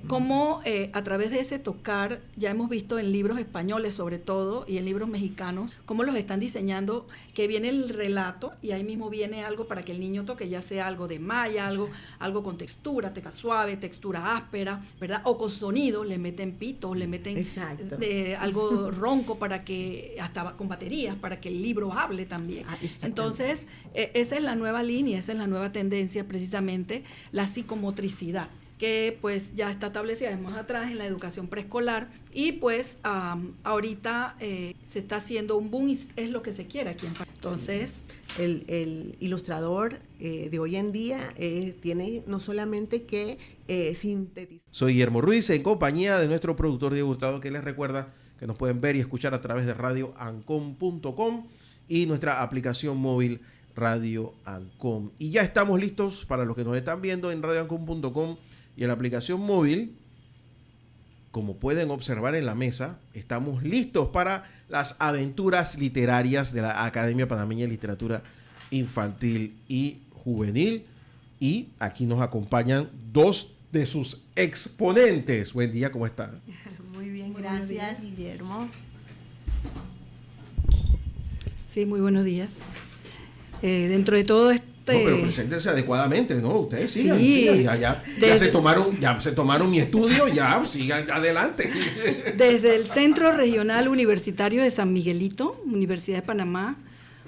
cómo a través de ese tocar, ya hemos visto en libros españoles sobre todo y en libros mexicanos, cómo los están diseñando, que viene el relato y ahí mismo viene algo para que el niño toque, ya sea algo de malla, algo con textura suave, textura áspera, ¿verdad? O con sonido, le meten pitos, le meten algo ronco para que, hasta con baterías, para que el libro hable también. Entonces, esa es la nueva línea, esa es la nueva tendencia, precisamente la psicomotricidad, que pues ya está establecida de más atrás en la educación preescolar y pues ahorita se está haciendo un boom y es lo que se quiere aquí en Panamá. Entonces, el ilustrador de hoy en día tiene no solamente que sintetizar. Soy Guillermo Ruiz, en compañía de nuestro productor Diego Hurtado, que les recuerda que nos pueden ver y escuchar a través de radioancon.com y nuestra aplicación móvil Radio Ancon. Y ya estamos listos para los que nos están viendo en radioancon.com y en la aplicación móvil. Como pueden observar en la mesa, estamos listos para las aventuras literarias de la Academia Panameña de Literatura Infantil y Juvenil. Y aquí nos acompañan dos de sus exponentes. Buen día, ¿cómo están? Muy bien, gracias, Guillermo. Sí, muy buenos días. Dentro de todo No, pero preséntense adecuadamente, ¿no? Ustedes sigan. Ya se tomaron mi estudio, ya sigan adelante. Desde el Centro Regional Universitario de San Miguelito, Universidad de Panamá,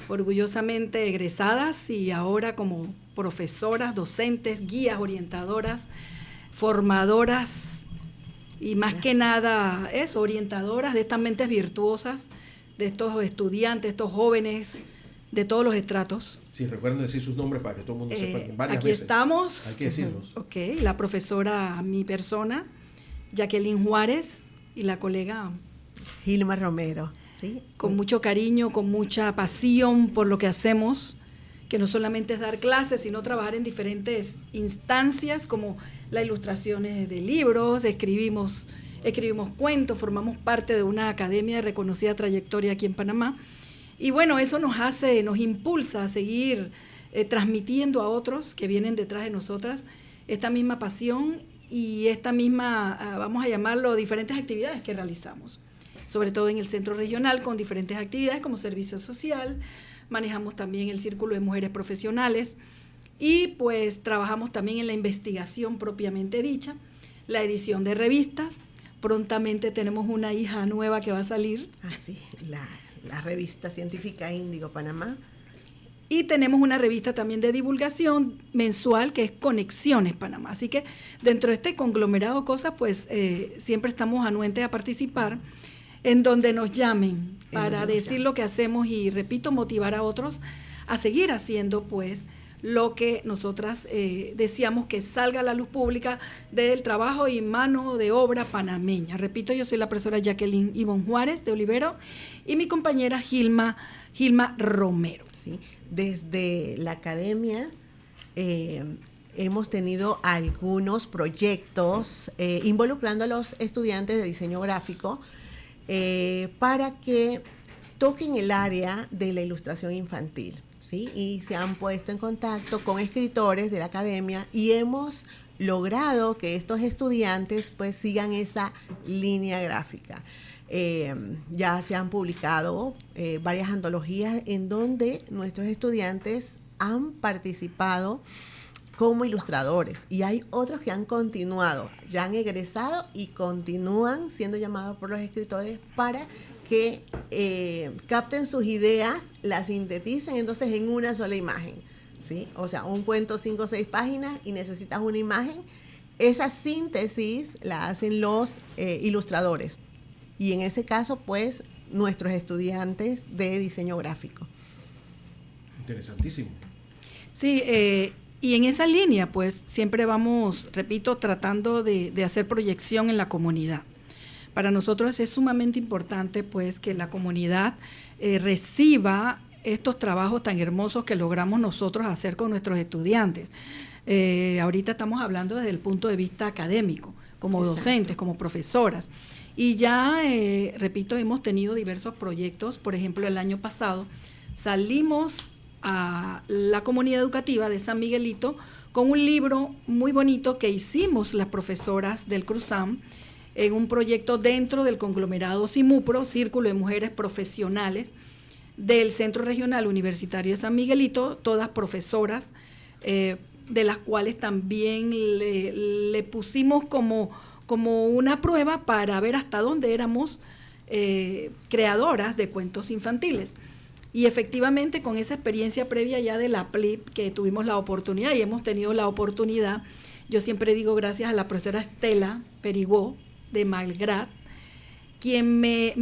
orgullosamente egresadas y ahora como profesoras, docentes, guías, orientadoras, formadoras y más que nada eso, orientadoras de estas mentes virtuosas, de estos estudiantes, estos jóvenes, de todos los estratos. Sí, recuerden decir sus nombres para que todo el mundo sepa. Varias aquí veces estamos. Hay que decirlos. Ok, la profesora, mi persona, Jacqueline Juárez, y la colega Gilma Romero. ¿Sí? Con mucho cariño, con mucha pasión por lo que hacemos, que no solamente es dar clases, sino trabajar en diferentes instancias, como las ilustraciones de libros, escribimos cuentos, formamos parte de una academia de reconocida trayectoria aquí en Panamá. Y bueno, eso nos impulsa a seguir transmitiendo a otros que vienen detrás de nosotras esta misma pasión y esta misma, vamos a llamarlo, diferentes actividades que realizamos, sobre todo en el centro regional con diferentes actividades como servicio social, manejamos también el círculo de mujeres profesionales y pues trabajamos también en la investigación propiamente dicha, la edición de revistas. Prontamente tenemos una hija nueva que va a salir. Sí, la revista científica Índigo Panamá. Y tenemos una revista también de divulgación mensual que es Conexiones Panamá. Así que dentro de este conglomerado de cosas, pues siempre estamos anuentes a participar en donde nos llamen para decir lo que hacemos y, repito, motivar a otros a seguir haciendo pues lo que nosotras deseamos que salga a la luz pública del trabajo y mano de obra panameña. Repito, yo soy la profesora Jacqueline Ivonne Juárez de Olivero y mi compañera Gilma Romero. Sí, desde la academia hemos tenido algunos proyectos involucrando a los estudiantes de diseño gráfico para que toquen el área de la ilustración infantil. ¿Sí? Y se han puesto en contacto con escritores de la academia y hemos logrado que estos estudiantes pues sigan esa línea gráfica. Ya se han publicado varias antologías en donde nuestros estudiantes han participado como ilustradores y hay otros que han continuado, ya han egresado y continúan siendo llamados por los escritores para que capten sus ideas, las sinteticen entonces en una sola imagen, ¿sí? O sea, un cuento 5 o 6 páginas y necesitas una imagen. Esa síntesis la hacen los ilustradores y en ese caso, pues, nuestros estudiantes de diseño gráfico. Interesantísimo. Sí, y en esa línea, pues, siempre vamos, repito, tratando de hacer proyección en la comunidad. Para nosotros es sumamente importante pues que la comunidad reciba estos trabajos tan hermosos que logramos nosotros hacer con nuestros estudiantes. Ahorita estamos hablando desde el punto de vista académico, como docentes, como profesoras. Y ya, repito, hemos tenido diversos proyectos. Por ejemplo, el año pasado salimos a la comunidad educativa de San Miguelito con un libro muy bonito que hicimos las profesoras del CRUSAM en un proyecto dentro del conglomerado CIMUPRO, Círculo de Mujeres Profesionales, del Centro Regional Universitario de San Miguelito, todas profesoras, de las cuales también le pusimos como una prueba para ver hasta dónde éramos creadoras de cuentos infantiles. Y efectivamente con esa experiencia previa ya de la PLIP, que tuvimos la oportunidad y hemos tenido la oportunidad, yo siempre digo gracias a la profesora Estela Perigó de Malgrat, quien me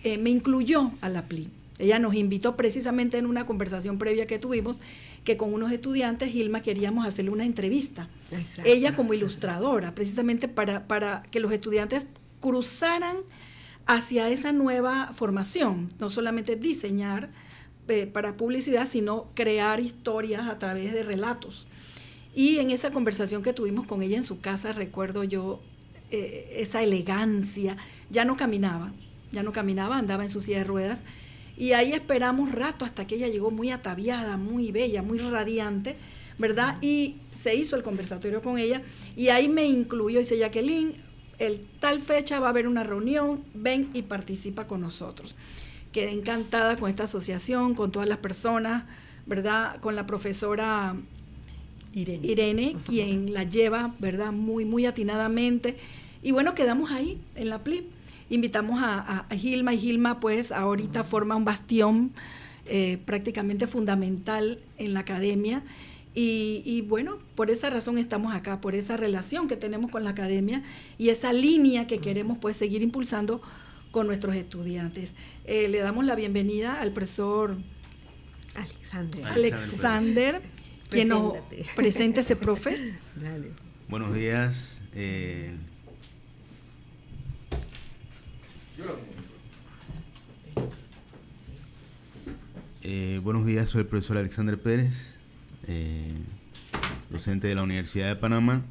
incluyó a la PLIP. Ella nos invitó precisamente en una conversación previa que tuvimos, que con unos estudiantes, Gilma, queríamos hacerle una entrevista. Exacto. Ella como ilustradora, precisamente para que los estudiantes cruzaran hacia esa nueva formación, no solamente diseñar para publicidad, sino crear historias a través de relatos. Y en esa conversación que tuvimos con ella en su casa, recuerdo yo esa elegancia, ya no caminaba, andaba en su silla de ruedas, y ahí esperamos rato hasta que ella llegó muy ataviada, muy bella, muy radiante, ¿verdad? Y se hizo el conversatorio con ella, y ahí me incluyó, dice Jacqueline, el tal fecha va a haber una reunión, ven y participa con nosotros. Quedé encantada con esta asociación, con todas las personas, ¿verdad? Con la profesora Irene, quien la lleva, ¿verdad? Muy, muy atinadamente. Y bueno, quedamos ahí en la PLIP. Invitamos a Gilma, y Gilma pues ahorita forma un bastión prácticamente fundamental en la academia. Y bueno, por esa razón estamos acá, por esa relación que tenemos con la academia y esa línea que queremos pues seguir impulsando con nuestros estudiantes. Le damos la bienvenida al profesor Alexander, quien nos presente ese profe. Dale. Buenos días. Buenos días, soy el profesor Alexander Pérez, docente de la Universidad de Panamá.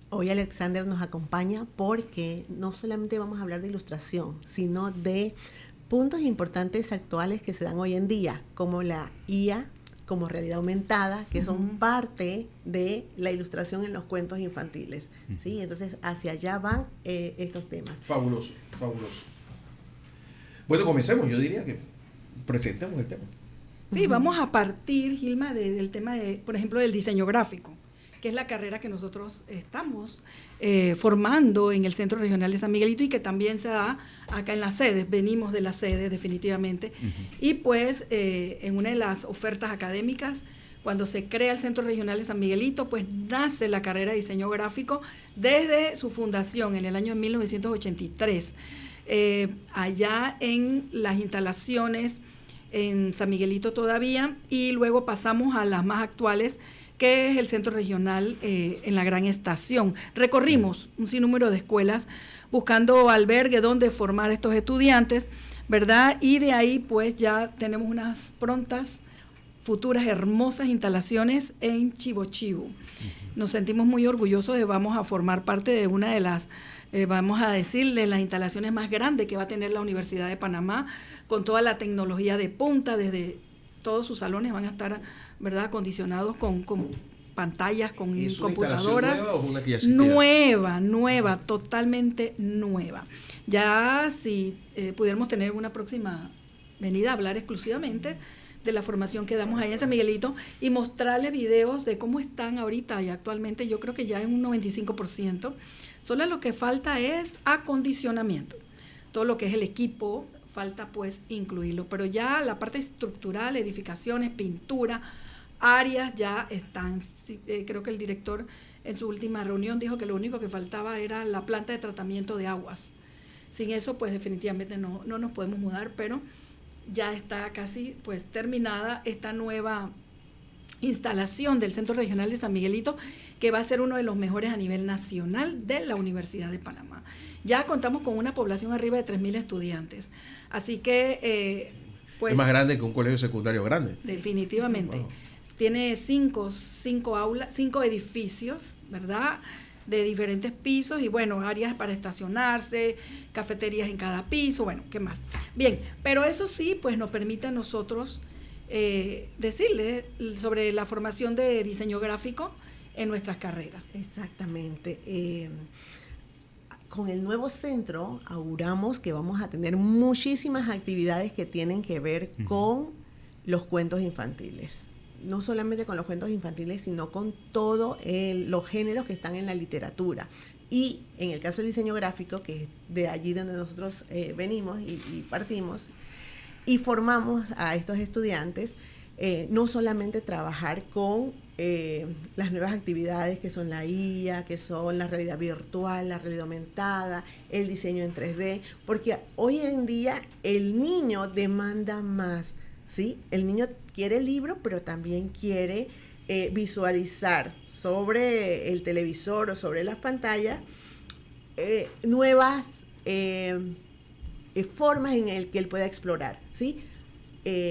Hoy Alexander nos acompaña porque no solamente vamos a hablar de ilustración, sino de puntos importantes actuales que se dan hoy en día, como la IA, como realidad aumentada, que son parte de la ilustración en los cuentos infantiles. ¿Sí? Entonces, hacia allá van estos temas. Fabuloso, fabuloso. Bueno, comencemos. Yo diría que presentemos el tema. Sí, vamos a partir, Gilma, del tema, por ejemplo, del diseño gráfico, que es la carrera que nosotros estamos formando en el Centro Regional de San Miguelito y que también se da acá en las sedes. Venimos de las sedes definitivamente. Y pues en una de las ofertas académicas, cuando se crea el Centro Regional de San Miguelito, pues nace la carrera de diseño gráfico desde su fundación en el año 1983. Allá en las instalaciones en San Miguelito todavía, y luego pasamos a las más actuales, que es el Centro Regional en la Gran Estación. Recorrimos un sinnúmero de escuelas buscando albergue donde formar a estos estudiantes, ¿verdad? Y de ahí pues ya tenemos unas prontas, futuras, hermosas instalaciones en Chivo Chivo. Nos sentimos muy orgullosos de vamos a formar parte de una de las, vamos a decirle, las instalaciones más grandes que va a tener la Universidad de Panamá, con toda la tecnología de punta, desde todos sus salones van a estar, ¿verdad?, acondicionados con pantallas, con computadoras. ¿Nueva o una que ya existía? Nueva, totalmente nueva. Ya si pudiéramos tener una próxima venida a hablar exclusivamente de la formación que damos ahí en San Miguelito y mostrarle videos de cómo están ahorita y actualmente, yo creo que ya en un 95%. Solo lo que falta es acondicionamiento. Todo lo que es el equipo, falta pues incluirlo, pero ya la parte estructural, edificaciones, pintura, áreas ya están. Creo que el director en su última reunión dijo que lo único que faltaba era la planta de tratamiento de aguas. Sin eso pues definitivamente no nos podemos mudar, pero ya está casi pues terminada esta nueva instalación del Centro Regional de San Miguelito, que va a ser uno de los mejores a nivel nacional de la Universidad de Panamá. Ya contamos con una población arriba de 3.000 estudiantes, así que pues... Es más grande que un colegio secundario grande. Definitivamente. Wow. Tiene cinco aulas, 5 edificios, ¿verdad? de diferentes pisos y bueno, áreas para estacionarse, cafeterías en cada piso, bueno, ¿qué más? Bien, pero eso sí, pues nos permite a nosotros decirle sobre la formación de diseño gráfico en nuestras carreras. Exactamente. Con el nuevo centro auguramos que vamos a tener muchísimas actividades que tienen que ver con los cuentos infantiles. No solamente con los cuentos infantiles, sino con todos los géneros que están en la literatura. Y en el caso del diseño gráfico, que es de allí donde nosotros venimos y partimos, y formamos a estos estudiantes, no solamente trabajar con las nuevas actividades que son la IA, que son la realidad virtual, la realidad aumentada, el diseño en 3D, porque hoy en día el niño demanda más, ¿sí? El niño quiere el libro, pero también quiere visualizar sobre el televisor o sobre las pantallas nuevas formas en el que él pueda explorar, ¿sí?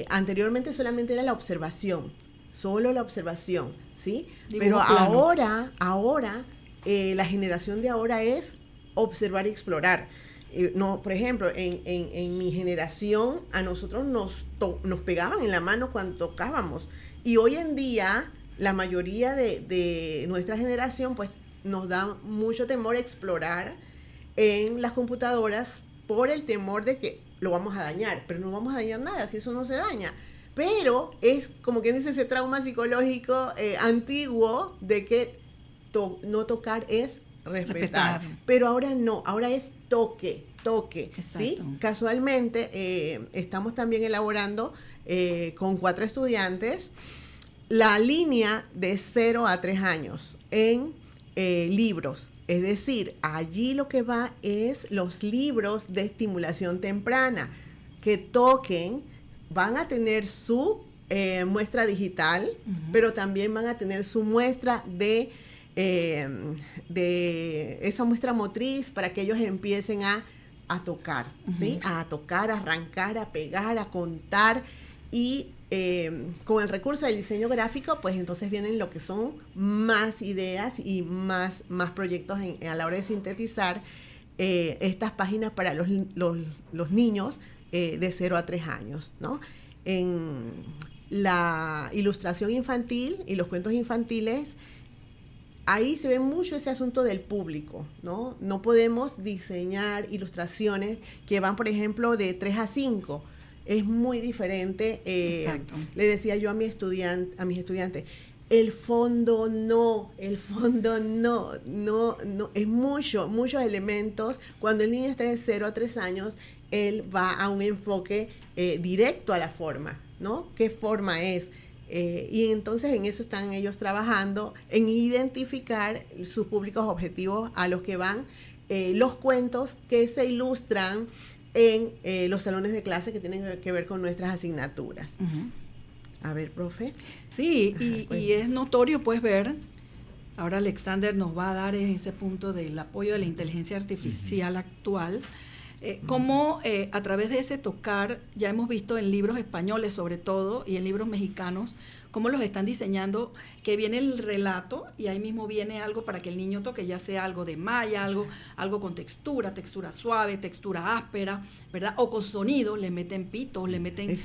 Anteriormente solamente era la observación, solo la observación, ¿sí? Pero ahora la generación de ahora es observar y explorar. No, por ejemplo, en mi generación a nosotros nos pegaban en la mano cuando tocábamos, y hoy en día la mayoría de nuestra generación pues nos da mucho temor explorar en las computadoras por el temor de que lo vamos a dañar, pero no vamos a dañar nada si eso no se daña. Pero es como quien dice ese trauma psicológico antiguo de que no tocar es respetar. Pero ahora no, ahora es toque, ¿sí? Casualmente estamos también elaborando con 4 estudiantes la línea de 0 a 3 años en libros. Es decir, allí lo que va es los libros de estimulación temprana que toquen. Van a tener su muestra digital, pero también van a tener su muestra de esa muestra motriz para que ellos empiecen a tocar, ¿sí? A tocar, a arrancar, a pegar, a contar. Y con el recurso del diseño gráfico, pues entonces vienen lo que son más ideas y más proyectos a la hora de sintetizar estas páginas para los niños de 0 a 3 años, ¿no? En la ilustración infantil y los cuentos infantiles, ahí se ve mucho ese asunto del público, ¿no? No podemos diseñar ilustraciones que van, por ejemplo, de 3 a 5. Es muy diferente. Exacto. Le decía yo a mis estudiantes, el fondo no, es muchos elementos. Cuando el niño está de 0 a 3 años, él va a un enfoque directo a la forma, ¿no? ¿Qué forma es? Y entonces en eso están ellos trabajando, en identificar sus públicos objetivos a los que van los cuentos que se ilustran en los salones de clase que tienen que ver con nuestras asignaturas. A ver, profe. Sí, y es notorio pues ver, ahora Alexander nos va a dar ese punto del apoyo de la inteligencia artificial actual, cómo a través de ese tocar, ya hemos visto en libros españoles sobre todo y en libros mexicanos, cómo los están diseñando, que viene el relato y ahí mismo viene algo para que el niño toque, ya sea algo de malla, algo con textura suave, textura áspera, ¿verdad? O con sonido, le meten pitos, le meten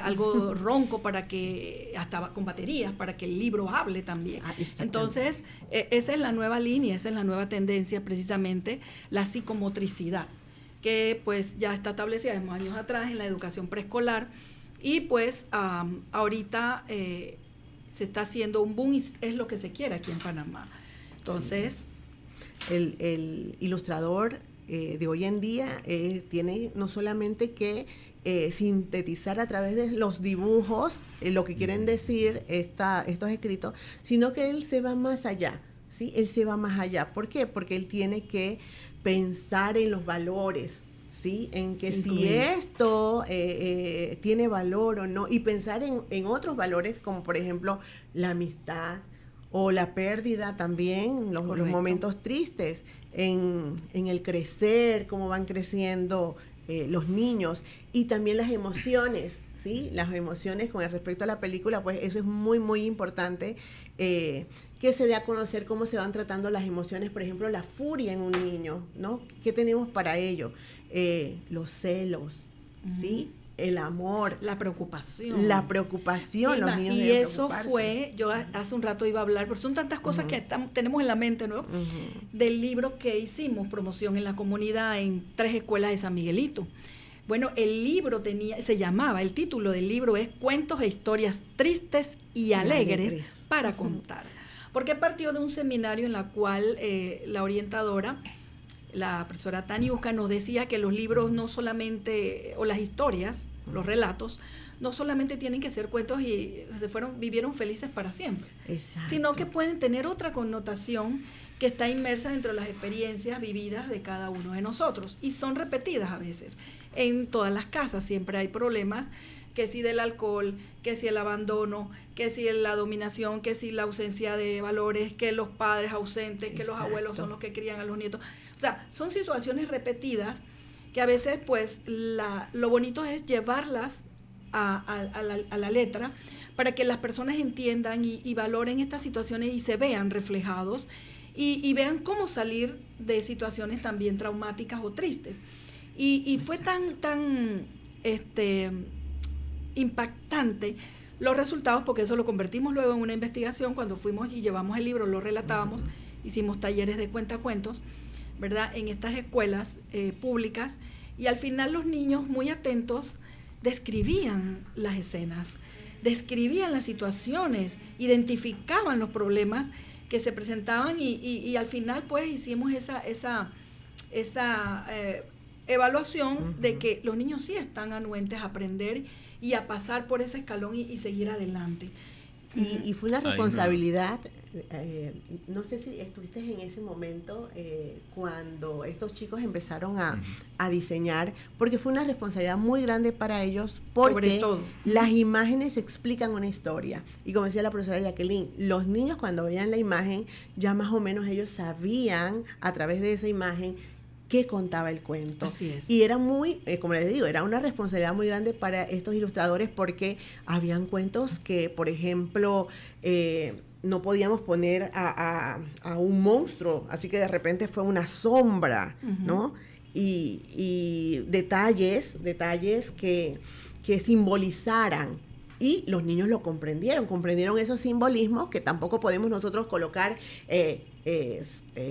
algo ronco para que, hasta con baterías, para que el libro hable también. Entonces, esa es la nueva línea, esa es la nueva tendencia, precisamente, la psicomotricidad, que pues ya está establecida desde años atrás en la educación preescolar. Y pues ahorita se está haciendo un boom y es lo que se quiere aquí en Panamá. Entonces, el ilustrador de hoy en día tiene no solamente que sintetizar a través de los dibujos lo que quieren decir estos escritos, sino que él se va más allá, ¿sí? Él se va más allá. ¿Por qué? Porque él tiene que pensar en los valores, ¿sí? En que si esto tiene valor o no, y pensar en otros valores como por ejemplo la amistad o la pérdida también, los momentos tristes, en el crecer, cómo van creciendo los niños, y también las emociones, ¿sí? Las emociones con respecto a la película, pues eso es muy, muy importante, que se dé a conocer cómo se van tratando las emociones, por ejemplo, la furia en un niño, ¿no? ¿Qué tenemos para ello? Los celos, ¿sí? El amor. La preocupación. Los niños y deben eso preocuparse. fue, yo hace un rato iba a hablar, porque son tantas cosas que tenemos en la mente, ¿no? Del libro que hicimos, promoción en la comunidad en 3 escuelas de San Miguelito. Bueno, el libro el título del libro es Cuentos e historias tristes y alegres para contar. Porque partió de un seminario en la cual la orientadora, la profesora Taniuska, nos decía que los libros no solamente, o las historias, los relatos, no solamente tienen que ser cuentos y vivieron felices para siempre. Exacto. Sino que pueden tener otra connotación que está inmersa dentro de las experiencias vividas de cada uno de nosotros y son repetidas a veces. En todas las casas siempre hay problemas, que si del alcohol, que si el abandono, que si la dominación, que si la ausencia de valores, que los padres ausentes, que los abuelos son los que crían a los nietos. O sea, son situaciones repetidas que a veces pues lo bonito es llevarlas a la letra para que las personas entiendan y valoren estas situaciones y se vean reflejados y vean cómo salir de situaciones también traumáticas o tristes. Y fue tan impactante los resultados, porque eso lo convertimos luego en una investigación. Cuando fuimos y llevamos el libro, lo relatábamos, hicimos talleres de cuentacuentos, ¿verdad?, en estas escuelas públicas, y al final los niños muy atentos describían las escenas, describían las situaciones, identificaban los problemas que se presentaban y al final pues hicimos esa evaluación de que los niños sí están anuentes a aprender y a pasar por ese escalón y seguir adelante. Y fue una responsabilidad, no sé si estuviste en ese momento cuando estos chicos empezaron a diseñar, porque fue una responsabilidad muy grande para ellos, porque las imágenes explican una historia. Y como decía la profesora Jacqueline, los niños cuando veían la imagen, ya más o menos ellos sabían a través de esa imagen qué contaba el cuento. Así es. Y era muy, como les digo, era una responsabilidad muy grande para estos ilustradores, porque habían cuentos que, por ejemplo, no podíamos poner a un monstruo, así que de repente fue una sombra, ¿no? Y detalles que simbolizaran. Y los niños lo comprendieron esos simbolismos que tampoco podemos nosotros colocar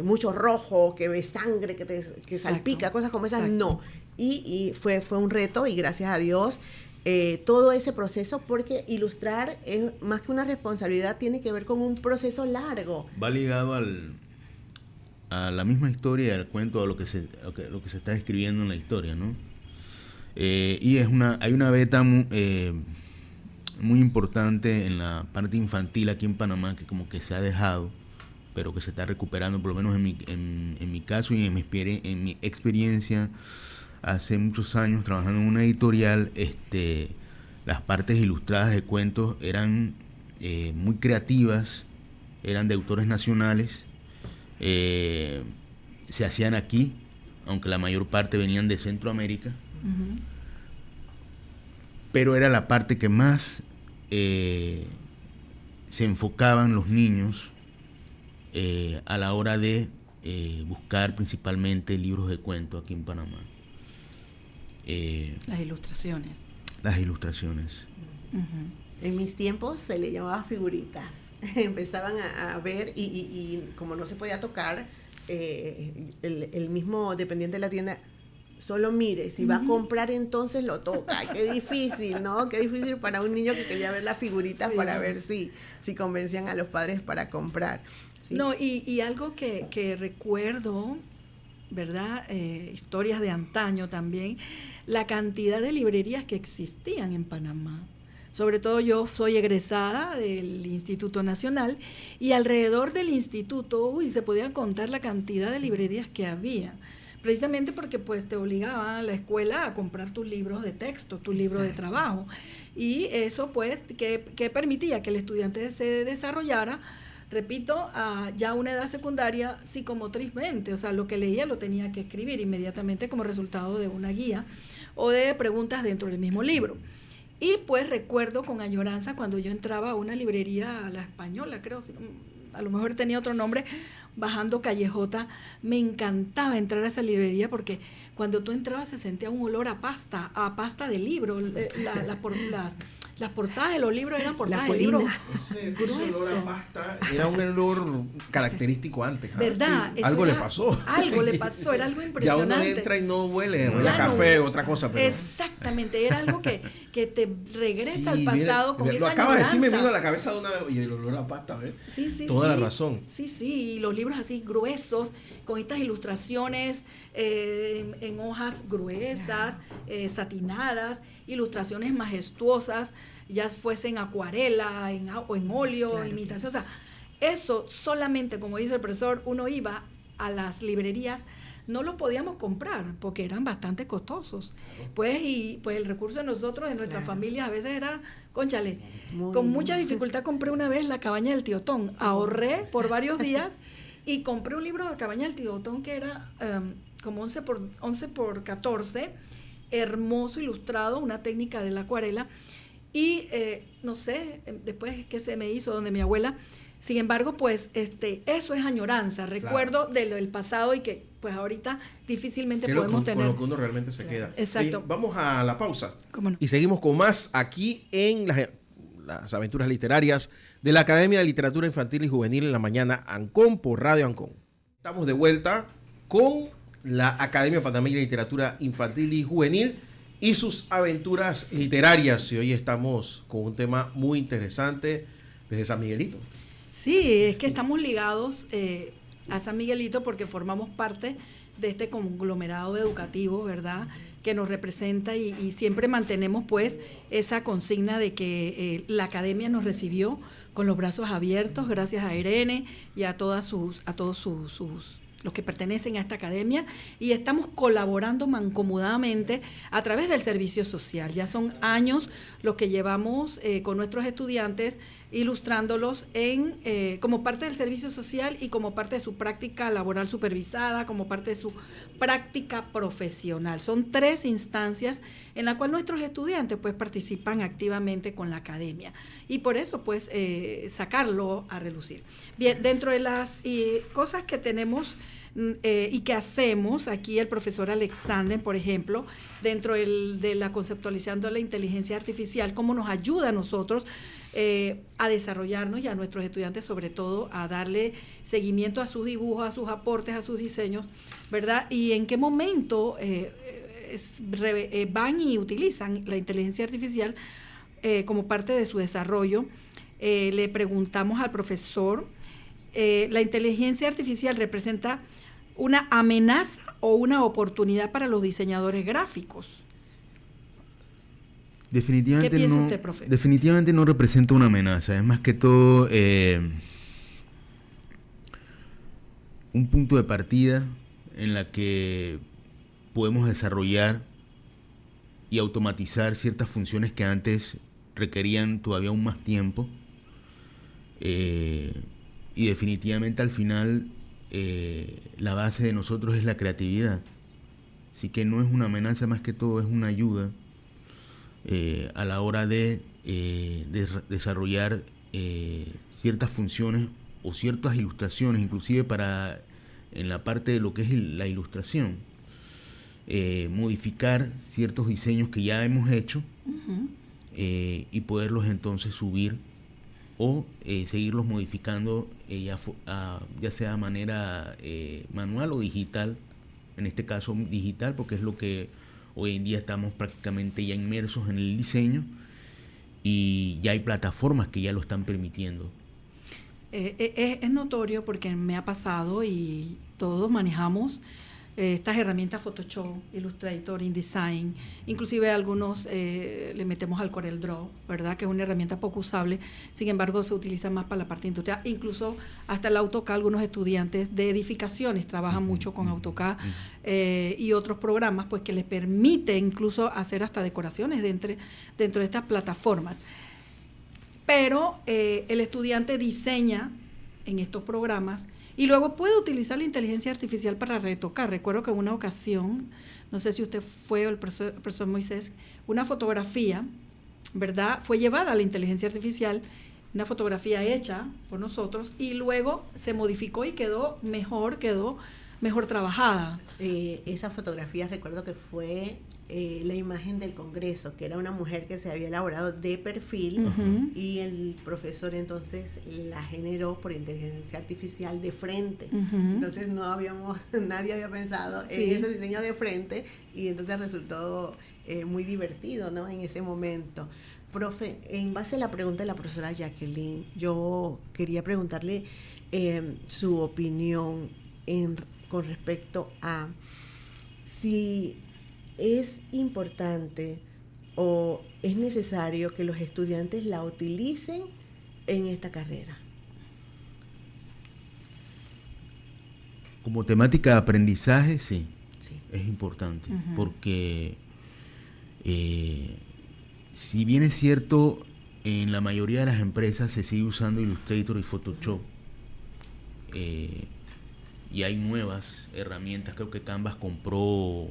mucho rojo, que ve sangre, que salpica, cosas como esas, no. Y fue un reto, y gracias a Dios, todo ese proceso, porque ilustrar es más que una responsabilidad, tiene que ver con un proceso largo. Va ligado a la misma historia, al cuento, a lo que se está escribiendo en la historia, ¿no? Y hay una beta muy importante en la parte infantil aquí en Panamá, que como que se ha dejado, pero que se está recuperando, por lo menos en mi caso y en mi experiencia. Hace muchos años trabajando en una editorial, las partes ilustradas de cuentos eran muy creativas, eran de autores nacionales, se hacían aquí, aunque la mayor parte venían de Centroamérica, pero era la parte que más se enfocaban los niños a la hora de buscar principalmente libros de cuentos aquí en Panamá. Las ilustraciones. En mis tiempos se le llamaba figuritas. Empezaban a ver y como no se podía tocar, el mismo dependiente de la tienda solo mire, si va a comprar entonces lo toca. Ay, qué difícil, ¿no? Qué difícil para un niño que quería ver las figuritas para ver si convencían a los padres para comprar. ¿Sí? No, y algo que recuerdo, ¿verdad? Historias de antaño también, la cantidad de librerías que existían en Panamá. Sobre todo yo soy egresada del Instituto Nacional y alrededor del instituto, se podía contar la cantidad de librerías que había. Precisamente porque pues te obligaba a la escuela a comprar tus libros de texto, tus libros de trabajo. Y eso pues que permitía que el estudiante se desarrollara, repito, ya a una edad secundaria psicomotrizmente. O sea, lo que leía lo tenía que escribir inmediatamente como resultado de una guía o de preguntas dentro del mismo libro. Y pues recuerdo con añoranza cuando yo entraba a una librería, a La Española, creo, a lo mejor tenía otro nombre, bajando Callejota, me encantaba entrar a esa librería porque cuando tú entrabas se sentía un olor a pasta de libro. Las portadas de los libros eran portadas de libros Ese olor a pasta era un olor característico antes. ¿Verdad? Sí. Algo le pasó. Algo le pasó, era algo impresionante. Ya uno entra y no huele a café o otra cosa. Pero... Exactamente, era algo que te regresa al pasado con esa lo acabas de decir, me añoranza. vino a la cabeza de una vez, y el olor a pasta, ¿ves? Sí, Toda la razón. Sí, y los libros así gruesos, con estas ilustraciones en hojas gruesas, satinadas, ilustraciones majestuosas, ya fuesen acuarela o en óleo, imitación, o sea, eso solamente, como dice el profesor, uno iba a las librerías, no lo podíamos comprar porque eran bastante costosos. Pues el recurso de nosotros, de nuestras familias, a veces era, cónchale, con mucha dificultad compré una vez La Cabaña del Tío Tom, ahorré por varios días y compré un libro de Cabaña del Tío Tom que era como 11 por 14, hermoso, ilustrado, una técnica de la acuarela. Y no sé, después que se me hizo donde mi abuela, sin embargo, pues eso es añoranza, recuerdo del pasado y que pues ahorita difícilmente podemos tener. Con lo que uno realmente se queda. Exacto. Oye, vamos a la pausa. ¿Cómo no? Y seguimos con más aquí en las aventuras literarias de la Academia de Literatura Infantil y Juvenil en la mañana ANCOM por Radio ANCOM. Estamos de vuelta con la Academia Panameña de Literatura Infantil y Juvenil y sus aventuras literarias. Y hoy estamos con un tema muy interesante desde San Miguelito. Sí, es que estamos ligados a San Miguelito porque formamos parte de este conglomerado educativo, ¿verdad?, que nos representa y siempre mantenemos pues esa consigna de que la academia nos recibió con los brazos abiertos, gracias a Irene y a todos los que pertenecen a esta academia, y estamos colaborando mancomunadamente a través del servicio social. Ya son años los que llevamos con nuestros estudiantes, ilustrándolos como parte del servicio social y como parte de su práctica laboral supervisada, como parte de su práctica profesional. Son 3 instancias en las cuales nuestros estudiantes pues participan activamente con la academia y por eso pues sacarlo a relucir. Bien, dentro de las cosas que tenemos y que hacemos aquí el profesor Alexander, por ejemplo, dentro de la conceptualizando la inteligencia artificial, cómo nos ayuda a nosotros a desarrollarnos y a nuestros estudiantes sobre todo a darle seguimiento a sus dibujos, a sus aportes, a sus diseños, ¿verdad? Y en qué momento van y utilizan la inteligencia artificial como parte de su desarrollo. Le preguntamos al profesor, ¿la inteligencia artificial representa una amenaza o una oportunidad para los diseñadores gráficos? Definitivamente ¿Qué piensa no, usted, profe? Definitivamente no representa una amenaza, es más que todo un punto de partida en la que podemos desarrollar y automatizar ciertas funciones que antes requerían todavía aún más tiempo, y definitivamente al final la base de nosotros es la creatividad, así que no es una amenaza, más que todo es una ayuda a la hora de desarrollar ciertas funciones o ciertas ilustraciones, inclusive en la parte de lo que es la ilustración, modificar ciertos diseños que ya hemos hecho, uh-huh, y poderlos entonces subir o seguirlos modificando ya sea de manera manual o digital, en este caso digital, porque es lo que hoy en día estamos prácticamente ya inmersos en el diseño y ya hay plataformas que ya lo están permitiendo. Es notorio porque me ha pasado y todos manejamos estas herramientas Photoshop, Illustrator, InDesign, inclusive algunos le metemos al CorelDRAW, ¿verdad?, que es una herramienta poco usable, sin embargo se utiliza más para la parte industrial, incluso hasta el AutoCAD. Algunos estudiantes de edificaciones trabajan mucho con AutoCAD y otros programas pues que les permite incluso hacer hasta decoraciones dentro de estas plataformas. Pero el estudiante diseña en estos programas y luego puede utilizar la inteligencia artificial para retocar. Recuerdo que en una ocasión, no sé si usted fue o el profesor Moisés, una fotografía ¿verdad? Fue llevada a la inteligencia artificial, una fotografía hecha por nosotros, y luego se modificó y quedó mejor trabajada. Esa fotografía recuerdo que fue la imagen del Congreso, que era una mujer que se había elaborado de perfil, y el profesor entonces la generó por inteligencia artificial de frente. Entonces nadie había pensado en ese diseño de frente, y entonces resultó muy divertido, ¿no? En ese momento. Profe, en base a la pregunta de la profesora Jacqueline, yo quería preguntarle su opinión con respecto a si es importante o es necesario que los estudiantes la utilicen en esta carrera. Como temática de aprendizaje, sí. Es importante, porque si bien es cierto, en la mayoría de las empresas se sigue usando Illustrator y Photoshop, y hay nuevas herramientas. Creo que Canvas compró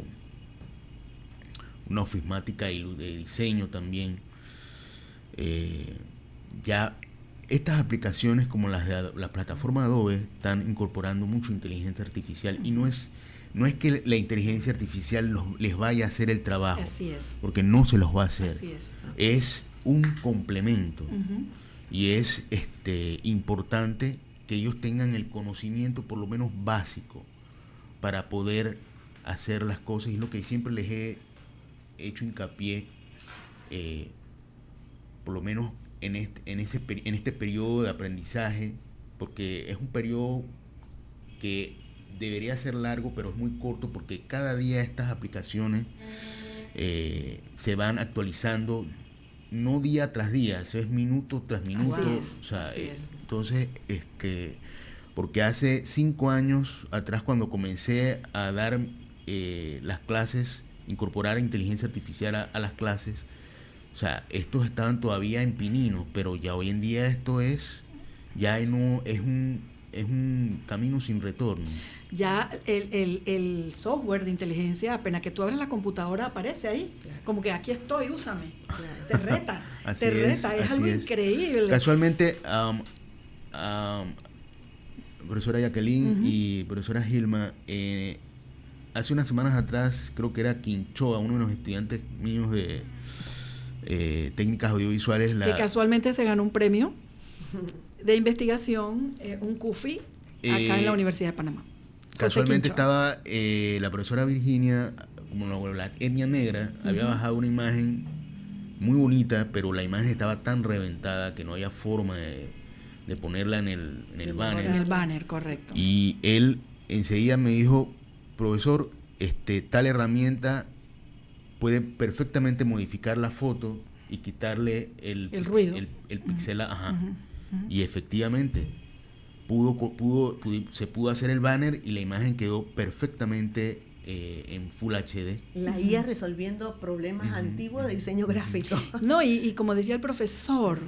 una ofimática de diseño también. Ya estas aplicaciones, como las de la plataforma Adobe, están incorporando mucho inteligencia artificial, y no es que la inteligencia artificial les vaya a hacer el trabajo. Así es. Porque no se los va a hacer. Así es. Es un complemento. Y es importante que ellos tengan el conocimiento por lo menos básico para poder hacer las cosas. Y es lo que siempre les he hecho hincapié, por lo menos en este periodo de aprendizaje, porque es un periodo que debería ser largo, pero es muy corto, porque cada día estas aplicaciones se van actualizando, no día tras día, eso es minuto tras minuto. Así es. Entonces, porque hace 5 años atrás, cuando comencé a dar las clases, incorporar inteligencia artificial a las clases, o sea, estos estaban todavía en pininos, pero ya hoy en día esto es un camino sin retorno. Ya el software de inteligencia, apenas que tú abres la computadora, aparece ahí. Claro. Como que aquí estoy, úsame. Claro. Te reta. Es algo increíble. Casualmente, profesora Jacqueline y profesora Gilma, hace unas semanas atrás, creo que era Quinchoa, uno de los estudiantes míos de técnicas audiovisuales. Que casualmente se ganó un premio de investigación, un CUFI, acá en la Universidad de Panamá. Casualmente estaba la profesora Virginia, como la etnia negra, había bajado una imagen muy bonita, pero la imagen estaba tan reventada que no había forma de ponerla en el banner. En el banner, correcto. Y él enseguida me dijo: profesor, tal herramienta puede perfectamente modificar la foto y quitarle el ruido, el pixel. Y efectivamente se pudo hacer el banner y la imagen quedó perfectamente en Full HD. La IA resolviendo problemas antiguos de diseño gráfico. No, y como decía el profesor,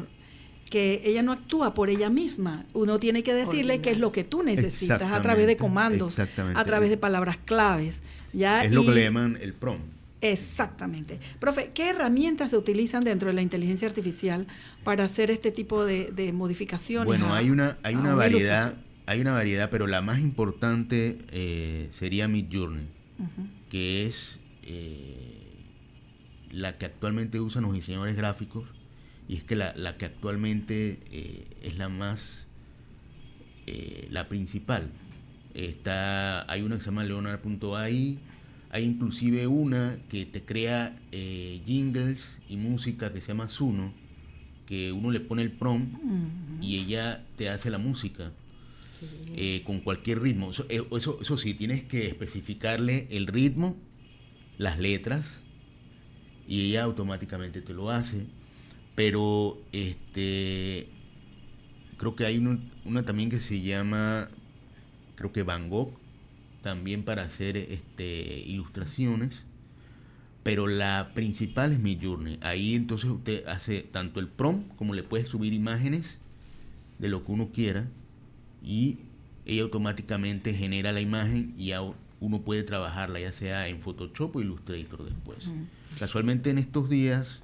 que ella no actúa por ella misma. Uno tiene que decirle qué es lo que tú necesitas a través de comandos, a través de palabras claves. ¿Ya? Es lo que le llaman el prompt. Exactamente. Profe, ¿qué herramientas se utilizan dentro de la inteligencia artificial para hacer este tipo de modificaciones? Bueno, hay una variedad, pero la más importante sería Midjourney, que es la que actualmente usan los diseñadores gráficos, y es que la que actualmente es la más, la principal. Hay una que se llama Leonard.ai. Hay inclusive una que te crea jingles y música que se llama Suno, que uno le pone el prompt y ella te hace la música con cualquier ritmo. Eso sí, tienes que especificarle el ritmo, las letras, y ella automáticamente te lo hace. Pero creo que hay una también que se llama, creo que Van Gogh, también para hacer ilustraciones, pero la principal es Midjourney. Ahí entonces usted hace tanto el prompt, como le puede subir imágenes de lo que uno quiera, y ella automáticamente genera la imagen y ya uno puede trabajarla, ya sea en Photoshop o Illustrator después. Casualmente en estos días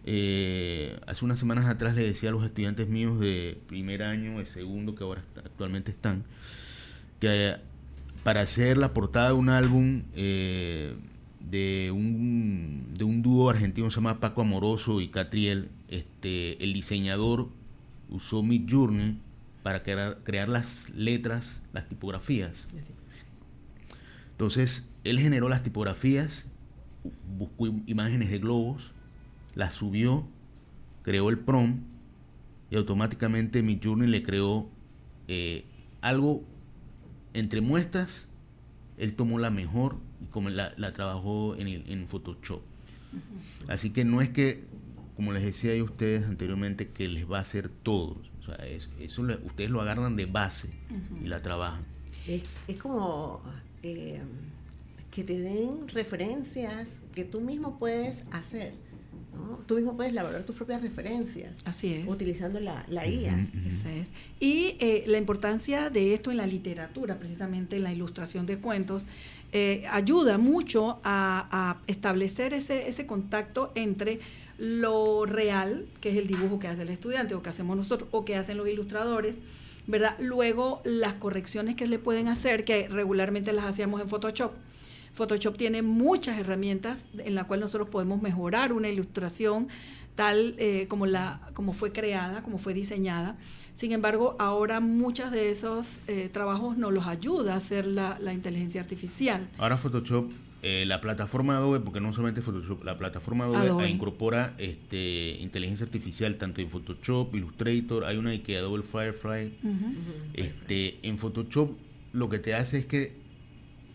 Hace unas semanas atrás le decía a los estudiantes míos de primer año, de segundo, que ahora actualmente están, que para hacer la portada de un álbum de un dúo argentino se llama Paco Amoroso y Catriel, el diseñador usó Midjourney para crear las letras, las tipografías. Entonces, él generó las tipografías, buscó imágenes de globos, las subió, creó el prompt y automáticamente Midjourney le creó algo entre muestras. Él tomó la mejor y como la trabajó en Photoshop. Uh-huh. Así que no es que, como les decía yo a ustedes anteriormente, que les va a hacer todo. O sea, eso ustedes lo agarran de base y la trabajan. Es como que te den referencias que tú mismo puedes hacer, ¿no? Tú mismo puedes elaborar tus propias referencias. Así es. Utilizando la IA. Uh-huh. Esa es. Y la importancia de esto en la literatura, precisamente en la ilustración de cuentos, ayuda mucho a establecer ese contacto entre lo real, que es el dibujo que hace el estudiante o que hacemos nosotros o que hacen los ilustradores, ¿verdad? Luego las correcciones que le pueden hacer, que regularmente las hacíamos en Photoshop. Photoshop tiene muchas herramientas en las cuales nosotros podemos mejorar una ilustración tal como fue creada, como fue diseñada. Sin embargo, ahora muchos de esos trabajos nos los ayuda a hacer la inteligencia artificial. Ahora Photoshop, la plataforma Adobe, porque no solamente Photoshop, la plataforma Adobe. Incorpora inteligencia artificial tanto en Photoshop, Illustrator, hay una que Adobe Firefly. Uh-huh. En Photoshop lo que te hace es que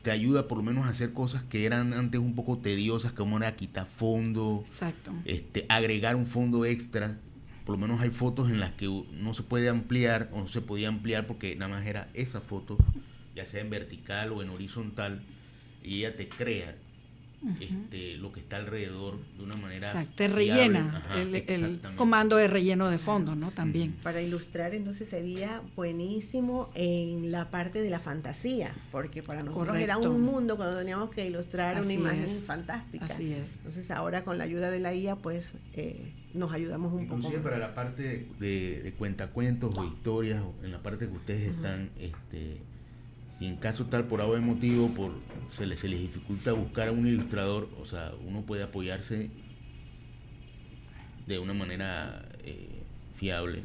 te ayuda por lo menos a hacer cosas que eran antes un poco tediosas, como era quitar fondo. Exacto. Agregar un fondo extra. Por lo menos hay fotos en las que no se puede ampliar o no se podía ampliar porque nada más era esa foto, ya sea en vertical o en horizontal, y ella te crea lo que está alrededor de una manera. Exacto, te rellena. Ajá, el comando de relleno de fondo, ¿no? También. Para ilustrar, entonces sería buenísimo en la parte de la fantasía, porque para nosotros Correcto. Era un mundo cuando teníamos que ilustrar una imagen fantástica. Así es. Entonces ahora con la ayuda de la IA, pues nos ayudamos un poco. Inclusive para la parte de cuentacuentos o historias, en la parte que ustedes están, si en caso tal por algún motivo se les dificulta buscar a un ilustrador, o sea, uno puede apoyarse de una manera fiable.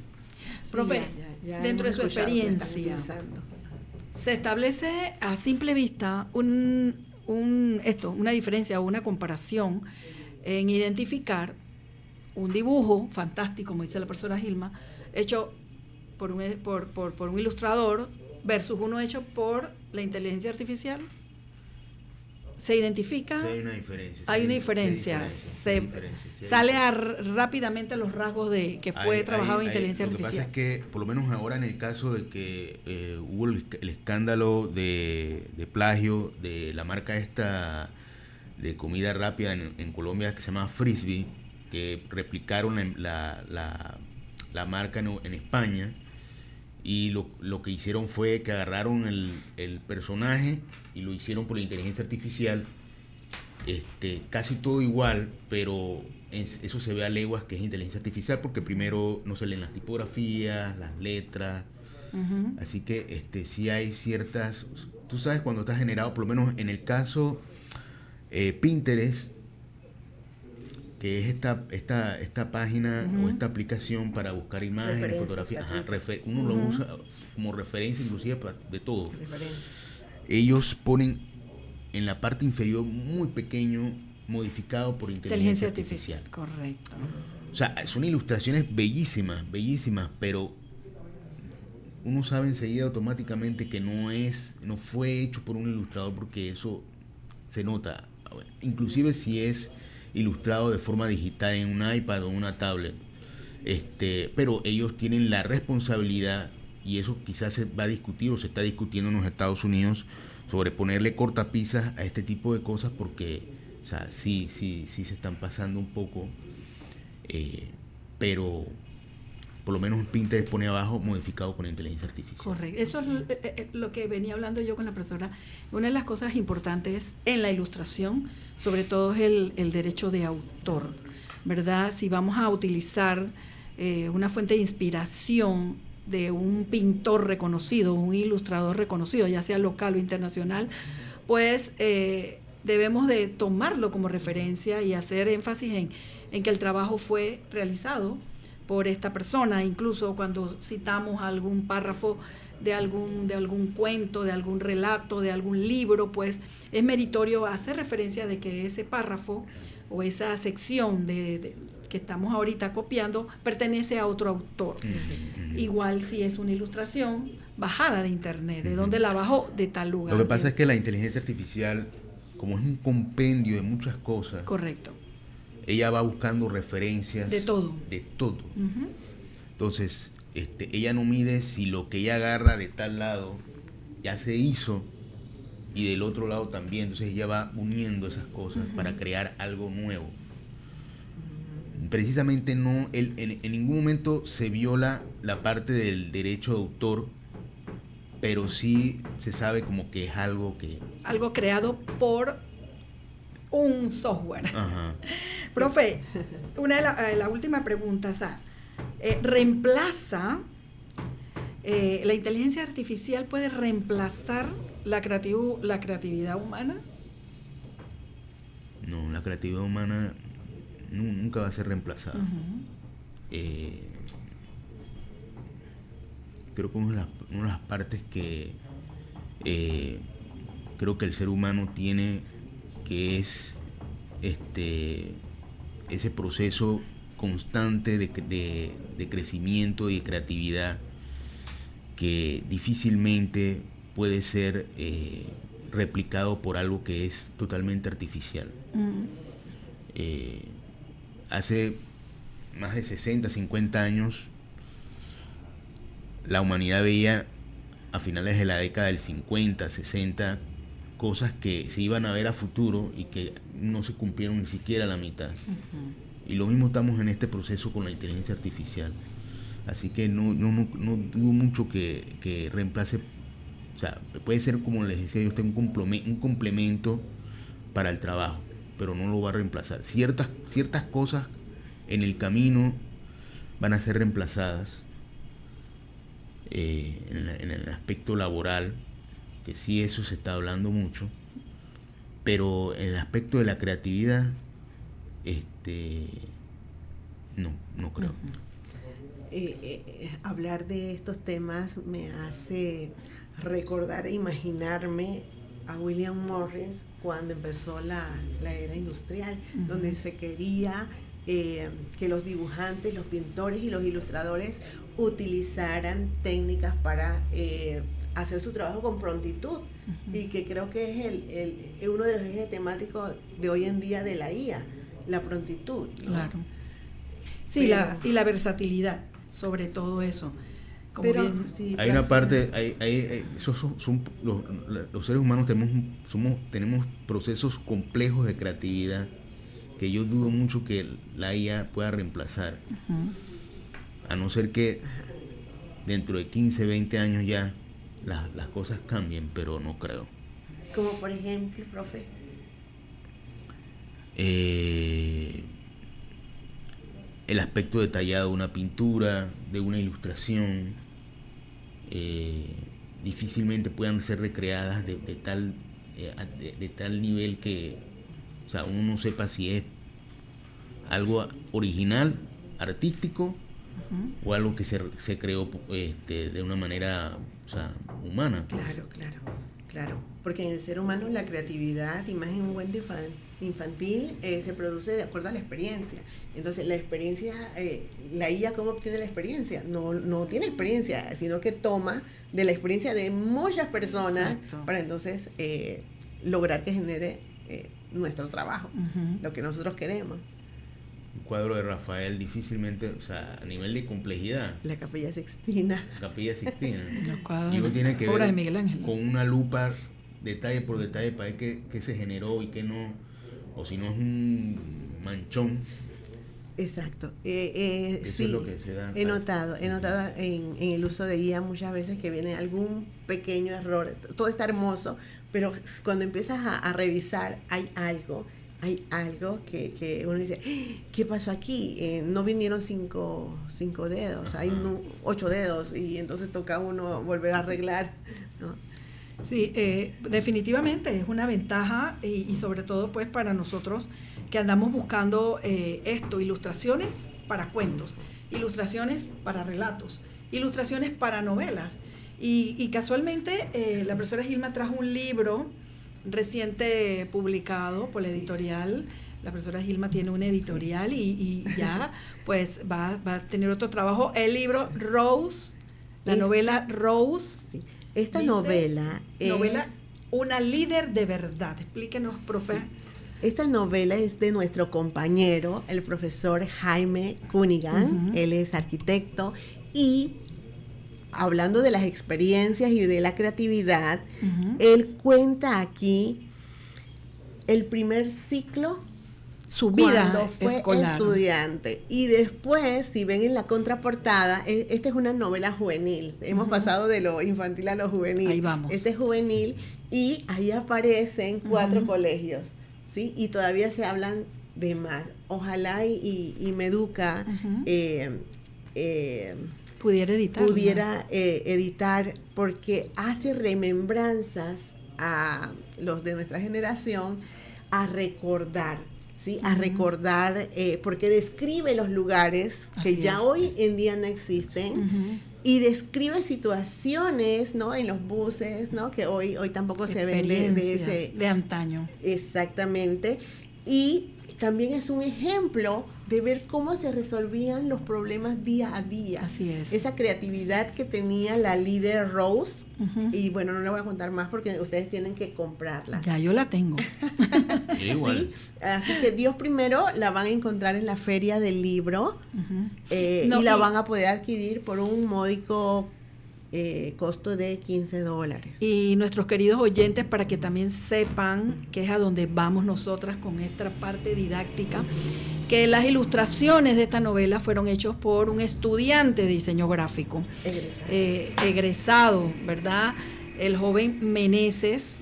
Sí, profe, ya dentro de su experiencia, se establece a simple vista una diferencia o una comparación en identificar un dibujo fantástico, como dice la profesora Gilma, hecho por un ilustrador versus uno hecho por la inteligencia artificial. ¿Se identifica? Sí, hay una diferencia. Hay una diferencia. Sale rápidamente los rasgos de que fue trabajado en inteligencia artificial. Lo que pasa es que, por lo menos ahora en el caso de que hubo el escándalo de plagio de la marca esta de comida rápida en Colombia que se llama Frisbee, que replicaron la marca en España, y lo que hicieron fue que agarraron el personaje y lo hicieron por la inteligencia artificial, casi todo igual, pero eso se ve a leguas que es inteligencia artificial, porque primero no se leen las tipografías, las letras. Uh-huh. Así que sí hay ciertas, tú sabes, cuando está generado, por lo menos en el caso Pinterest, que es esta página o esta aplicación para buscar imágenes, fotografías. Uno lo usa como referencia inclusive de todo. Ellos ponen en la parte inferior muy pequeño, modificado por inteligencia artificial. Correcto. O sea, son ilustraciones bellísimas, pero uno sabe enseguida automáticamente que no fue hecho por un ilustrador, porque eso se nota. Inclusive si es ilustrado de forma digital en un iPad o una tablet, pero ellos tienen la responsabilidad, y eso quizás se va a discutir o se está discutiendo en los Estados Unidos, sobre ponerle cortapisas a este tipo de cosas, porque, o sea, sí se están pasando un poco, pero por lo menos Pinterest pone abajo modificado con inteligencia artificial. Correcto. Eso es lo que venía hablando yo con la profesora. Una de las cosas importantes en la ilustración, sobre todo, es el derecho de autor. ¿verdad? Si vamos a utilizar una fuente de inspiración de un pintor reconocido, un ilustrador reconocido, ya sea local o internacional, pues debemos de tomarlo como referencia y hacer énfasis en que el trabajo fue realizado por esta persona. Incluso cuando citamos algún párrafo de algún cuento, de algún relato, de algún libro, pues es meritorio hacer referencia de que ese párrafo o esa sección que estamos ahorita copiando pertenece a otro autor. Igual si es una ilustración bajada de internet, de dónde la bajó, de tal lugar. Lo que pasa es que la inteligencia artificial, como es un compendio de muchas cosas, correcto, ella va buscando referencias de todo. Entonces, ella no mide si lo que ella agarra de tal lado ya se hizo y del otro lado también. Entonces ella va uniendo esas cosas para crear algo nuevo. Precisamente no, en ningún momento se viola la parte del derecho de autor, pero sí se sabe como que es algo que... algo creado por un software. Ajá. Profe, una de las últimas preguntas, ¿reemplaza, la inteligencia artificial puede reemplazar la creatividad humana? No, la creatividad humana nunca va a ser reemplazada. Creo que una de las partes que creo que el ser humano tiene, que es ese proceso constante de crecimiento y de creatividad, que difícilmente puede ser replicado por algo que es totalmente artificial. Hace más de 60, 50 años, la humanidad veía a finales de la década del 50, 60, cosas que se iban a ver a futuro y que no se cumplieron ni siquiera a la mitad. Y lo mismo estamos en este proceso con la inteligencia artificial. Así que no dudo mucho que reemplace. O sea, puede ser, como les decía yo, un complemento para el trabajo, pero no lo va a reemplazar. Ciertas cosas en el camino van a ser reemplazadas, en el aspecto laboral, que sí, eso se está hablando mucho, pero en el aspecto de la creatividad, no creo. Hablar de estos temas me hace recordar e imaginarme a William Morris cuando empezó la era industrial, donde se quería que los dibujantes, los pintores y los ilustradores utilizaran técnicas para hacer su trabajo con prontitud, y que creo que es uno de los ejes temáticos de hoy en día de la IA, la prontitud, ¿no? Claro. Sí, y la versatilidad, sobre todo eso. Hay una parte, los seres humanos tenemos procesos complejos de creatividad que yo dudo mucho que la IA pueda reemplazar, a no ser que dentro de 15, 20 años ya las cosas cambien, pero no creo. Como por ejemplo, profe. El aspecto detallado de una pintura, de una ilustración, difícilmente puedan ser recreadas de tal nivel que, o sea, uno no sepa si es algo original, artístico, o algo que se creó de una manera, o sea, humana. Claro, porque en el ser humano la creatividad, imagen un cuento infantil, se produce de acuerdo a la experiencia. Entonces la experiencia, la IA, ¿cómo obtiene la experiencia? No tiene experiencia, sino que toma de la experiencia de muchas personas. Exacto. Para entonces lograr que genere nuestro trabajo, lo que nosotros queremos. Un cuadro de Rafael difícilmente, o sea, a nivel de complejidad. La Capilla Sixtina. Y uno tiene que ver de Miguel Ángel, con una lupa, detalle por detalle, para ver qué se generó y qué no, o si no es un manchón. Exacto. Eso sí, es lo que se da. He notado en el uso de IA muchas veces que viene algún pequeño error. Todo está hermoso, pero cuando empiezas a revisar hay algo hay algo que uno dice, ¿qué pasó aquí? No vinieron cinco dedos, hay 8 dedos, y entonces toca uno volver a arreglar, ¿no? Sí, definitivamente es una ventaja y sobre todo pues para nosotros que andamos buscando ilustraciones para cuentos, ilustraciones para relatos, ilustraciones para novelas. Y casualmente la profesora Gilma trajo un libro reciente publicado por la editorial. La profesora Gilma tiene una editorial y ya pues va a tener otro trabajo. El libro Rose, la novela Rose. Sí. Esta novela es una líder de verdad. Explíquenos, profe. Sí. Esta novela es de nuestro compañero, el profesor Jaime Cunningham. Uh-huh. Él es arquitecto y hablando de las experiencias y de la creatividad, uh-huh, él cuenta aquí el primer ciclo, su vida cuando fue escolar, estudiante. Y después, si ven en la contraportada, esta es una novela juvenil. Hemos pasado de lo infantil a lo juvenil. Ahí vamos. Este es juvenil y ahí aparecen 4 colegios, ¿sí? Y todavía se hablan de más. Ojalá y Meduca pudiera editar, porque hace remembranzas a los de nuestra generación a recordar, ¿sí? A recordar, porque describe los lugares que ya hoy en día no existen, y describe situaciones, ¿no? En los buses, ¿no? Que hoy tampoco se ven de antaño. Exactamente. Y también es un ejemplo de ver cómo se resolvían los problemas día a día. Así es. Esa creatividad que tenía la líder Rose, y bueno, no le voy a contar más porque ustedes tienen que comprarla. Ya yo la tengo. Sí, así que Dios primero la van a encontrar en la feria del libro, y la van a poder adquirir por un módico costo de $15. Y nuestros queridos oyentes, para que también sepan que es a donde vamos nosotras con esta parte didáctica, que las ilustraciones de esta novela fueron hechas por un estudiante de diseño gráfico, egresado, ¿verdad? El joven Meneses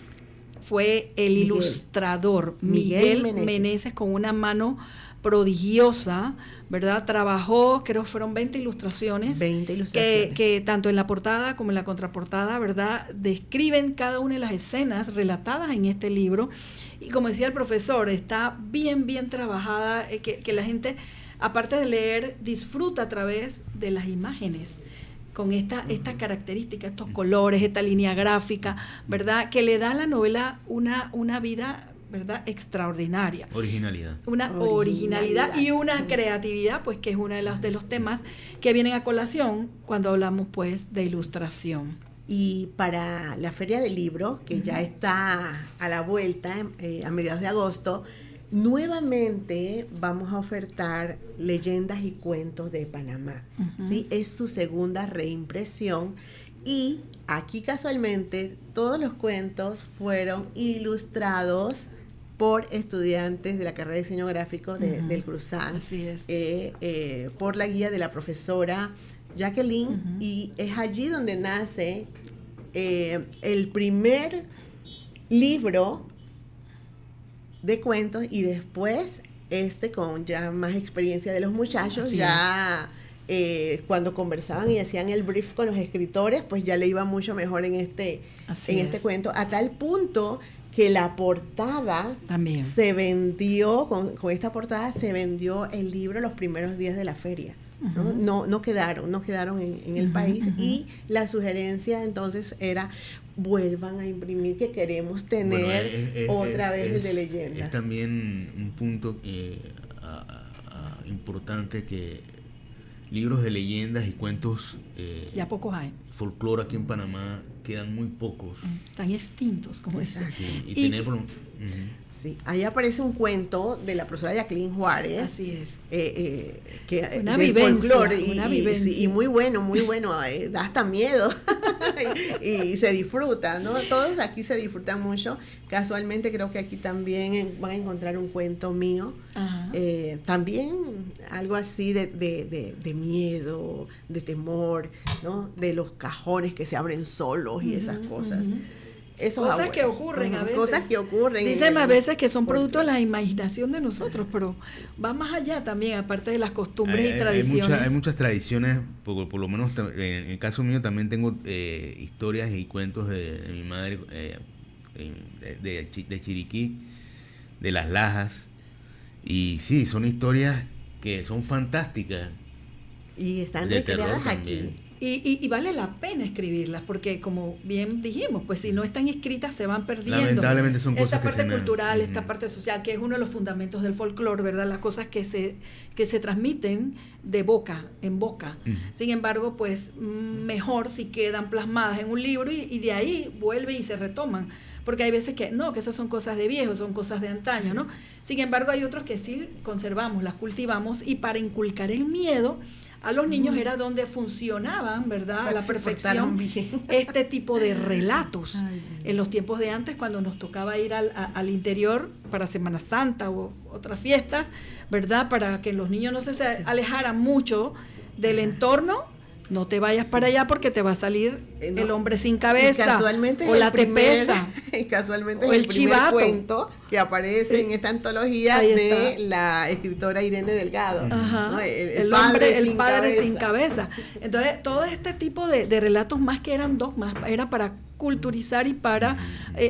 fue el ilustrador, Miguel Meneses, con una mano prodigiosa, ¿verdad? Trabajó, creo que fueron 20 ilustraciones. Que tanto en la portada como en la contraportada, ¿verdad? Describen cada una de las escenas relatadas en este libro. Y como decía el profesor, está bien trabajada, que la gente, aparte de leer, disfruta a través de las imágenes, con esta característica, estos colores, esta línea gráfica, ¿verdad? Que le da a la novela una vida, ¿verdad? Extraordinaria. Una originalidad y una creatividad, pues que es uno de los temas que vienen a colación cuando hablamos pues de ilustración. Y para la Feria del Libro, que ya está a la vuelta, a mediados de agosto, nuevamente vamos a ofertar Leyendas y Cuentos de Panamá. ¿Sí? Es su segunda reimpresión y aquí casualmente todos los cuentos fueron ilustrados por estudiantes de la carrera de diseño gráfico del Cruzán. Así es. Por la guía de la profesora Jacqueline, y es allí donde nace el primer libro de cuentos, y después con ya más experiencia de los muchachos. Así ya cuando conversaban y hacían el brief con los escritores, pues ya le iba mucho mejor en este cuento, a tal punto que la portada también se vendió, con esta portada se vendió el libro los primeros días de la feria. No quedaron en el país, y la sugerencia entonces era: vuelvan a imprimir, que queremos tener otra vez el de leyendas. Es también un punto importante, que libros de leyendas y cuentos ya pocos hay. Folclore aquí en Panamá quedan muy pocos. Están extintos, como dicen. Sí, sí, ahí aparece un cuento de la profesora Jacqueline Juárez. Así es. Una vivencia. Y muy bueno, da hasta miedo. y se disfruta, ¿no? Todos aquí se disfrutan mucho. Casualmente creo que aquí también van a encontrar un cuento mío. También algo así de miedo, de temor, ¿no? De los cajones que se abren solos y esas cosas. esos cosas abuelos. que ocurren a veces. Cosas que ocurren. Dicen a veces que son producto de la imaginación de nosotros, pero va más allá también, aparte de las costumbres y tradiciones. Hay muchas tradiciones, por lo menos en el caso mío también tengo historias y cuentos de mi madre de Chiriquí, de Las Lajas, y sí, son historias que son fantásticas. Y están de recreadas terror aquí. también. Y vale la pena escribirlas, porque como bien dijimos, pues si no están escritas se van perdiendo. Lamentablemente son cosas esta que parte se me- cultural, Ujú. esta parte social, que es uno de los fundamentos del folclore, ¿verdad? Las cosas que se transmiten de boca en boca. Ujú. Sin embargo, pues mejor si quedan plasmadas en un libro y de ahí vuelven y se retoman. Porque hay veces que no, que esas son cosas de viejos, son cosas de antaño, ¿no? Sin embargo, hay otros que sí conservamos, las cultivamos, y para inculcar el miedo a los niños era donde funcionaban, ¿verdad? A la Se perfección portaron bien. este tipo de relatos. Ay, En los tiempos de antes, cuando nos tocaba ir al interior para Semana Santa o otras fiestas, ¿verdad? Para que los niños no se alejaran mucho del entorno. No te vayas para allá porque te va a salir No. el hombre sin Y cabeza casualmente o es la el primer, tepesa. y casualmente o es el el primer chivato. cuento que aparece en esta antología Ahí de está. la escritora Irene Delgado. Ajá, ¿no? el padre sin cabeza. Entonces, todo este tipo de relatos, más que eran dogmas, era para culturizar y para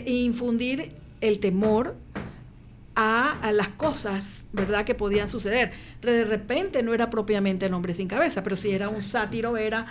infundir el temor a las cosas, ¿verdad?, que podían suceder. De repente no era propiamente el hombre sin cabeza, pero sí era un sátiro, era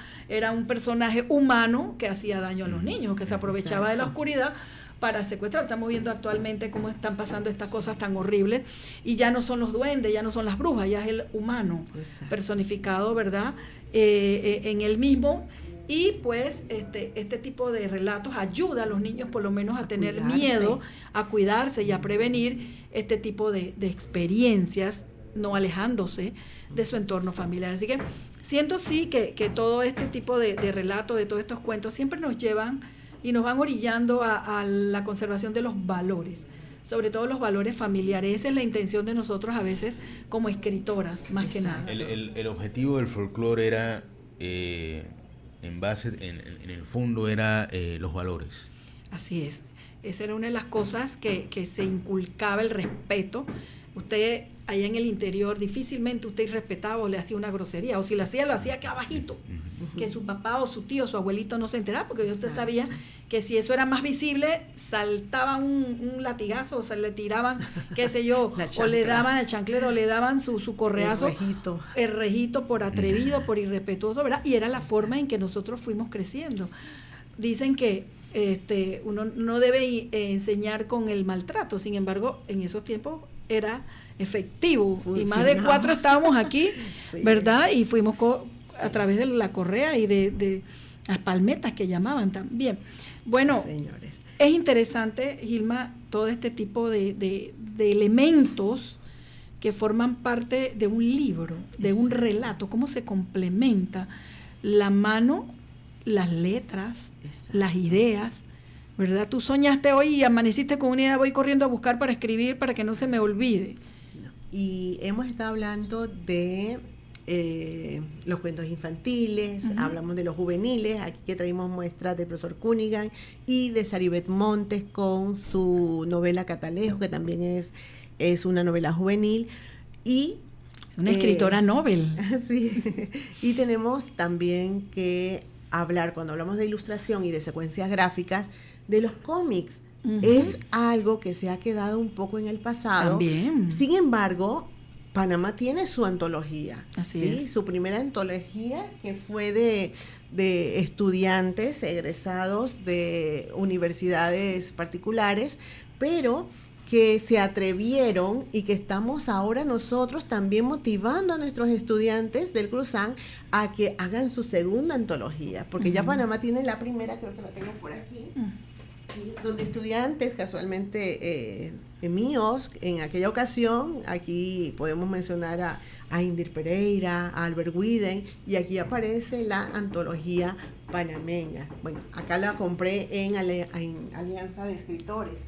un personaje humano que hacía daño a los niños, que se aprovechaba de la oscuridad para secuestrar. Estamos viendo actualmente cómo están pasando estas cosas tan horribles, y ya no son los duendes, ya no son las brujas, ya es el humano personificado, ¿verdad?, en el mismo. Y pues este tipo de relatos ayuda a los niños por lo menos a tener cuidarse. Miedo, a cuidarse y a prevenir este tipo de experiencias, no alejándose de su entorno familiar. Así que siento sí que todo este tipo de relatos, de todos estos cuentos, siempre nos llevan y nos van orillando a la conservación de los valores, sobre todo los valores familiares. Esa es la intención de nosotros a veces como escritoras, más que nada. El objetivo del folclore era, en el fondo, era los valores. Así es. Esa era una de las cosas que se inculcaba, el respeto. Usted allá en el interior difícilmente usted irrespetaba o le hacía una grosería, o si lo hacía acá abajito, que su papá o su tío o su abuelito no se enterara, porque usted sabía que si eso era más visible, saltaba un latigazo, o sea, le tiraban, qué sé yo, o le daban el chanclero, o le daban su correazo, el rejito por atrevido, por irrespetuoso, ¿verdad? Y era la forma en que nosotros fuimos creciendo. Dicen que uno no debe enseñar con el maltrato, sin embargo, en esos tiempos era efectivo. Y más de 4 estábamos aquí, sí, ¿verdad? Y fuimos a través de la correa y de las palmetas que llamaban también. Bueno, señores, es interesante, Gilma, todo este tipo de elementos que forman parte de un libro, de un relato, cómo se complementa la mano, las letras, las ideas, ¿verdad? Tú soñaste hoy y amaneciste con una idea, voy corriendo a buscar para escribir para que no se me olvide. Y hemos estado hablando de los cuentos infantiles, hablamos de los juveniles, aquí que traímos muestras del profesor Cunningham y de Saribet Montes con su novela Catalejo, que también es una novela juvenil, y es una escritora Nobel. Sí, y tenemos también que hablar, cuando hablamos de ilustración y de secuencias gráficas, de los cómics. Es algo que se ha quedado un poco en el pasado. También. Sin embargo, Panamá tiene su antología. Así ¿sí? es. Su primera antología, que fue de estudiantes egresados de universidades particulares, pero que se atrevieron y que estamos ahora nosotros también motivando a nuestros estudiantes del Cruzán a que hagan su segunda antología, porque ya Panamá tiene la primera, creo que la tengo por aquí, sí, donde estudiantes casualmente míos, en aquella ocasión, aquí podemos mencionar a Indir Pereira, a Albert Widen, y aquí aparece la antología panameña. Bueno, acá la compré en Alianza de Escritores.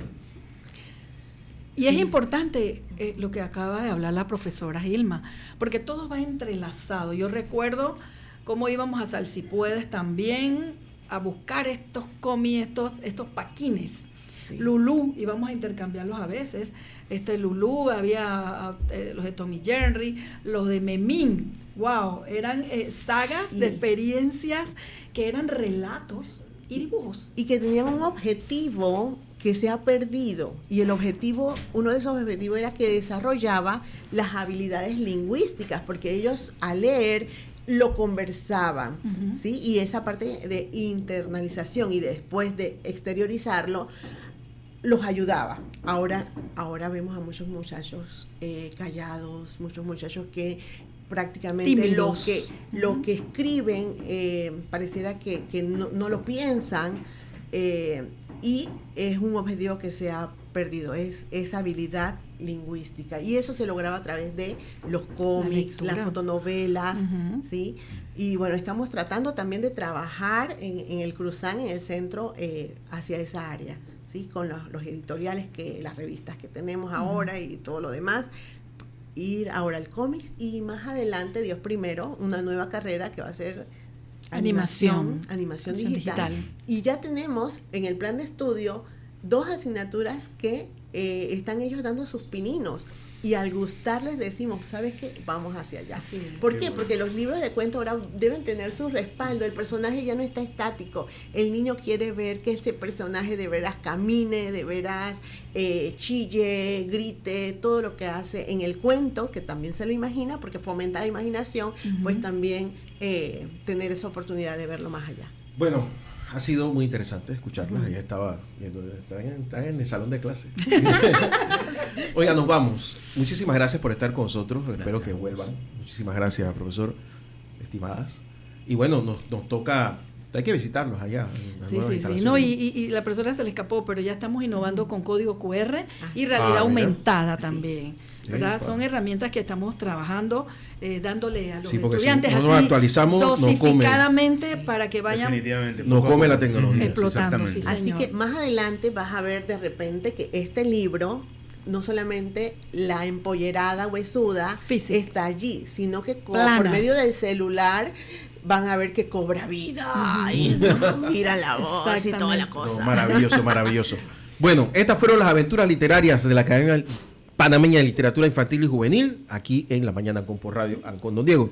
Y es importante lo que acaba de hablar la profesora Gilma, porque todo va entrelazado. Yo recuerdo cómo íbamos a Salsipuedes también a buscar estos cómics, estos paquines. Sí. Lulú, íbamos a intercambiarlos a veces. Lulú, había los de Tommy Jerry, los de Memín. Wow, eran sagas de experiencias que eran relatos y dibujos. Y que tenían un objetivo que se ha perdido. Y el objetivo, uno de esos objetivos era que desarrollaba las habilidades lingüísticas, porque ellos al leer lo conversaban, ¿sí? Y esa parte de internalización y después de exteriorizarlo los ayudaba. Ahora vemos a muchos muchachos callados, muchos muchachos que prácticamente lo que escriben pareciera que no lo piensan, y es un objetivo que se ha perdido, es esa habilidad lingüística, y eso se lograba a través de los cómics, las fotonovelas, ¿sí? Y bueno, estamos tratando también de trabajar en el Cruzán, en el centro, hacia esa área, ¿sí? Con los editoriales, las revistas que tenemos ahora y todo lo demás, ir ahora al cómic, y más adelante, Dios primero, una nueva carrera que va a ser animación digital. Y ya tenemos en el plan de estudio 2 asignaturas que están ellos dando sus pininos, y al gustarles decimos, ¿sabes qué? Vamos hacia allá. ¿Por qué? Porque los libros de cuento ahora deben tener su respaldo, el personaje ya no está estático, el niño quiere ver que ese personaje de veras camine, de veras chille, grite, todo lo que hace en el cuento, que también se lo imagina, porque fomenta la imaginación, pues también tener esa oportunidad de verlo más allá. Bueno, ha sido muy interesante escucharlas. Ella estaba viendo, están en el salón de clase. Oiga, nos vamos. Muchísimas gracias por estar con nosotros. Gracias. Espero que vuelvan. Muchísimas gracias, profesor, estimadas. Y bueno, nos toca, hay que visitarlos allá. Sí. No, y la profesora se le escapó, pero ya estamos innovando con código QR y realidad aumentada también. Sí, ¿verdad? Son herramientas que estamos trabajando, dándole a los Si estudiantes no nos actualizamos, dosificadamente para que vayan nos come la tecnología. Explotando. Sí, así que más adelante vas a ver de repente que este libro, no solamente la empollerada huesuda está allí, sino que por medio del celular van a ver que cobra vida. Y mira la voz y toda la cosa. No, maravilloso, maravilloso. Bueno, estas fueron las aventuras literarias de la Academia Panameña de Literatura Infantil y Juvenil, aquí en La Mañana con por Radio Ancon. Don Diego.